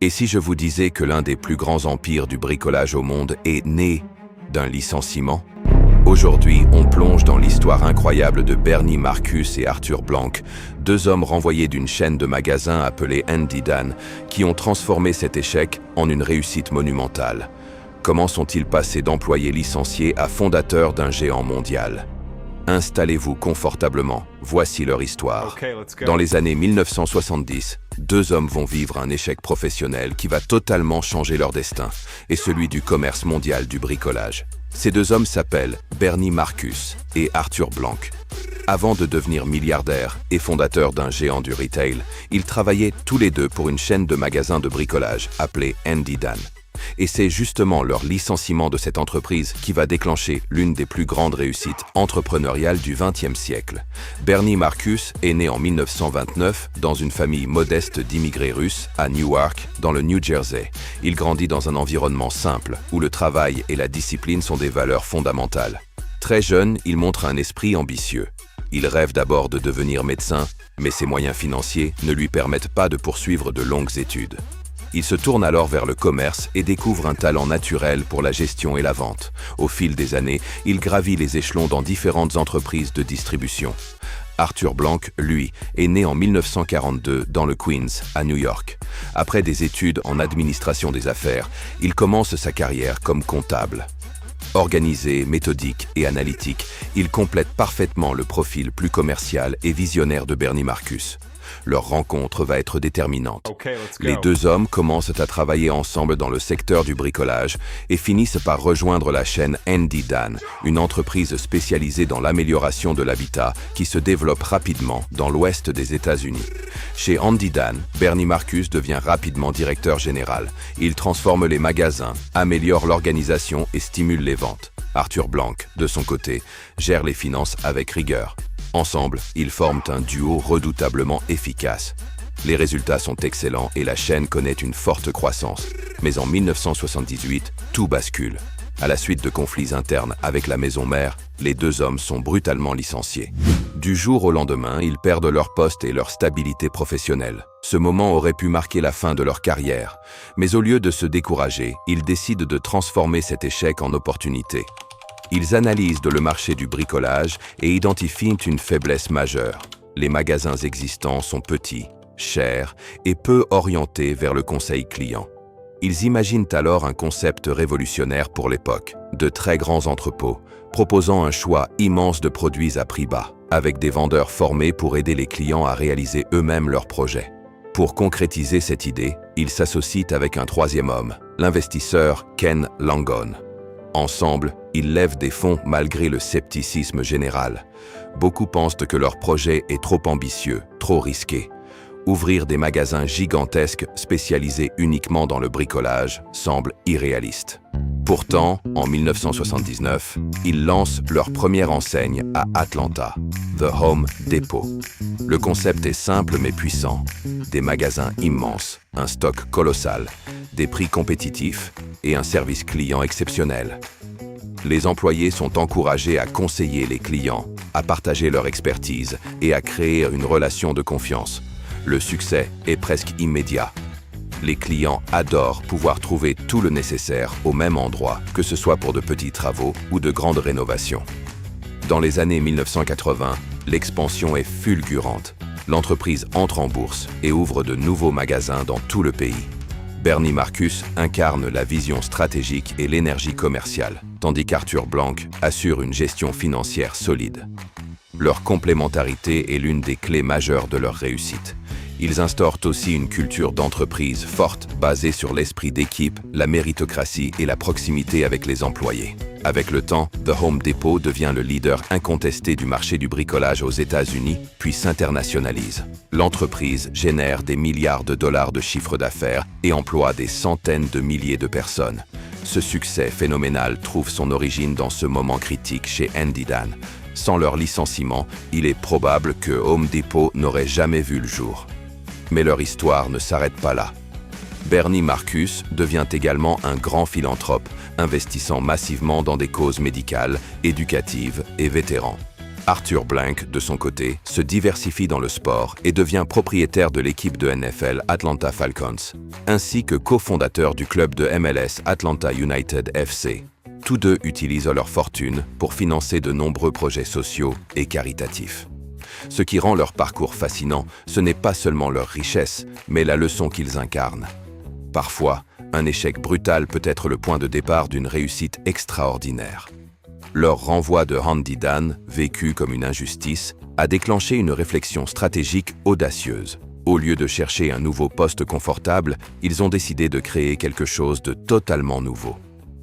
Et si je vous disais que l'un des plus grands empires du bricolage au monde est né d'un licenciement? Aujourd'hui, on plonge dans l'histoire incroyable de Bernie Marcus et Arthur Blank, deux hommes renvoyés d'une chaîne de magasins appelée Handy Dan, qui ont transformé cet échec en une réussite monumentale. Comment sont-ils passés d'employés licenciés à fondateurs d'un géant mondial? Installez-vous confortablement, voici leur histoire. Dans les années 1970, deux hommes vont vivre un échec professionnel qui va totalement changer leur destin, et celui du commerce mondial du bricolage. Ces deux hommes s'appellent Bernie Marcus et Arthur Blank. Avant de devenir milliardaires et fondateurs d'un géant du retail, ils travaillaient tous les deux pour une chaîne de magasins de bricolage appelée Handy Dan. Et c'est justement leur licenciement de cette entreprise qui va déclencher l'une des plus grandes réussites entrepreneuriales du XXe siècle. Bernie Marcus est né en 1929 dans une famille modeste d'immigrés russes à Newark, dans le New Jersey. Il grandit dans un environnement simple, où le travail et la discipline sont des valeurs fondamentales. Très jeune, il montre un esprit ambitieux. Il rêve d'abord de devenir médecin, mais ses moyens financiers ne lui permettent pas de poursuivre de longues études. Il se tourne alors vers le commerce et découvre un talent naturel pour la gestion et la vente. Au fil des années, il gravit les échelons dans différentes entreprises de distribution. Arthur Blank, lui, est né en 1942 dans le Queens, à New York. Après des études en administration des affaires, il commence sa carrière comme comptable. Organisé, méthodique et analytique, il complète parfaitement le profil plus commercial et visionnaire de Bernie Marcus. Leur rencontre va être déterminante. Les deux hommes commencent à travailler ensemble dans le secteur du bricolage et finissent par rejoindre la chaîne Handy Dan, une entreprise spécialisée dans l'amélioration de l'habitat qui se développe rapidement dans l'ouest des États-Unis. Chez Handy Dan, Bernie Marcus devient rapidement directeur général. Il transforme les magasins, améliore l'organisation et stimule les ventes. Arthur Blank, de son côté, gère les finances avec rigueur. Ensemble, ils forment un duo redoutablement efficace. Les résultats sont excellents et la chaîne connaît une forte croissance. Mais en 1978, tout bascule. À la suite de conflits internes avec la maison mère, les deux hommes sont brutalement licenciés. Du jour au lendemain, ils perdent leur poste et leur stabilité professionnelle. Ce moment aurait pu marquer la fin de leur carrière. Mais au lieu de se décourager, ils décident de transformer cet échec en opportunité. Ils analysent le marché du bricolage et identifient une faiblesse majeure. Les magasins existants sont petits, chers et peu orientés vers le conseil client. Ils imaginent alors un concept révolutionnaire pour l'époque, de très grands entrepôts, proposant un choix immense de produits à prix bas, avec des vendeurs formés pour aider les clients à réaliser eux-mêmes leurs projets. Pour concrétiser cette idée, ils s'associent avec un troisième homme, l'investisseur Ken Langone. Ensemble, ils lèvent des fonds malgré le scepticisme général. Beaucoup pensent que leur projet est trop ambitieux, trop risqué. Ouvrir des magasins gigantesques spécialisés uniquement dans le bricolage semble irréaliste. Pourtant, en 1979, ils lancent leur première enseigne à Atlanta, The Home Depot. Le concept est simple mais puissant. Des magasins immenses, un stock colossal, des prix compétitifs et un service client exceptionnel. Les employés sont encouragés à conseiller les clients, à partager leur expertise et à créer une relation de confiance. Le succès est presque immédiat. Les clients adorent pouvoir trouver tout le nécessaire au même endroit, que ce soit pour de petits travaux ou de grandes rénovations. Dans les années 1980, l'expansion est fulgurante. L'entreprise entre en bourse et ouvre de nouveaux magasins dans tout le pays. Bernie Marcus incarne la vision stratégique et l'énergie commerciale, tandis qu'Arthur Blank assure une gestion financière solide. Leur complémentarité est l'une des clés majeures de leur réussite. Ils instaurent aussi une culture d'entreprise forte basée sur l'esprit d'équipe, la méritocratie et la proximité avec les employés. Avec le temps, The Home Depot devient le leader incontesté du marché du bricolage aux États-Unis, puis s'internationalise. L'entreprise génère des milliards de dollars de chiffre d'affaires et emploie des centaines de milliers de personnes. Ce succès phénoménal trouve son origine dans ce moment critique chez Handy Dan. Sans leur licenciement, il est probable que Home Depot n'aurait jamais vu le jour. Mais leur histoire ne s'arrête pas là. Bernie Marcus devient également un grand philanthrope, investissant massivement dans des causes médicales, éducatives et vétérans. Arthur Blank, de son côté, se diversifie dans le sport et devient propriétaire de l'équipe de NFL Atlanta Falcons, ainsi que cofondateur du club de MLS Atlanta United FC. Tous deux utilisent leur fortune pour financer de nombreux projets sociaux et caritatifs. Ce qui rend leur parcours fascinant, ce n'est pas seulement leur richesse, mais la leçon qu'ils incarnent. Parfois, un échec brutal peut être le point de départ d'une réussite extraordinaire. Leur renvoi de Andy Dan, vécu comme une injustice, a déclenché une réflexion stratégique audacieuse. Au lieu de chercher un nouveau poste confortable, ils ont décidé de créer quelque chose de totalement nouveau.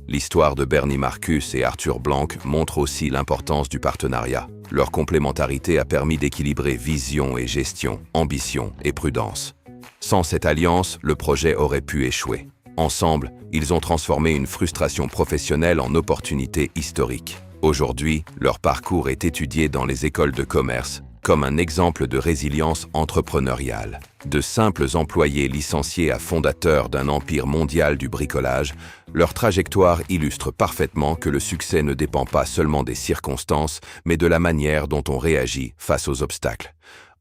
L'histoire de Bernie Marcus et Arthur Blank montre aussi l'importance du partenariat. Leur complémentarité a permis d'équilibrer vision et gestion, ambition et prudence. Sans cette alliance, le projet aurait pu échouer. Ensemble, ils ont transformé une frustration professionnelle en opportunité historique. Aujourd'hui, leur parcours est étudié dans les écoles de commerce comme un exemple de résilience entrepreneuriale. De simples employés licenciés à fondateurs d'un empire mondial du bricolage, leur trajectoire illustre parfaitement que le succès ne dépend pas seulement des circonstances, mais de la manière dont on réagit face aux obstacles.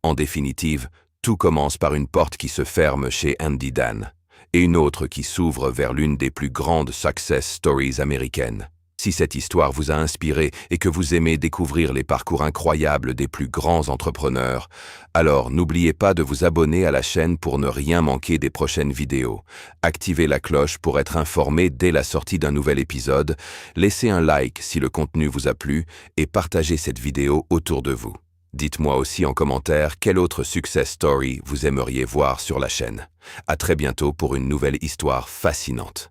En définitive, tout commence par une porte qui se ferme chez Andy Dan et une autre qui s'ouvre vers l'une des plus grandes success stories américaines. Si cette histoire vous a inspiré et que vous aimez découvrir les parcours incroyables des plus grands entrepreneurs, alors n'oubliez pas de vous abonner à la chaîne pour ne rien manquer des prochaines vidéos. Activez la cloche pour être informé dès la sortie d'un nouvel épisode, laissez un like si le contenu vous a plu et partagez cette vidéo autour de vous. Dites-moi aussi en commentaire quelle autre success story vous aimeriez voir sur la chaîne. À très bientôt pour une nouvelle histoire fascinante.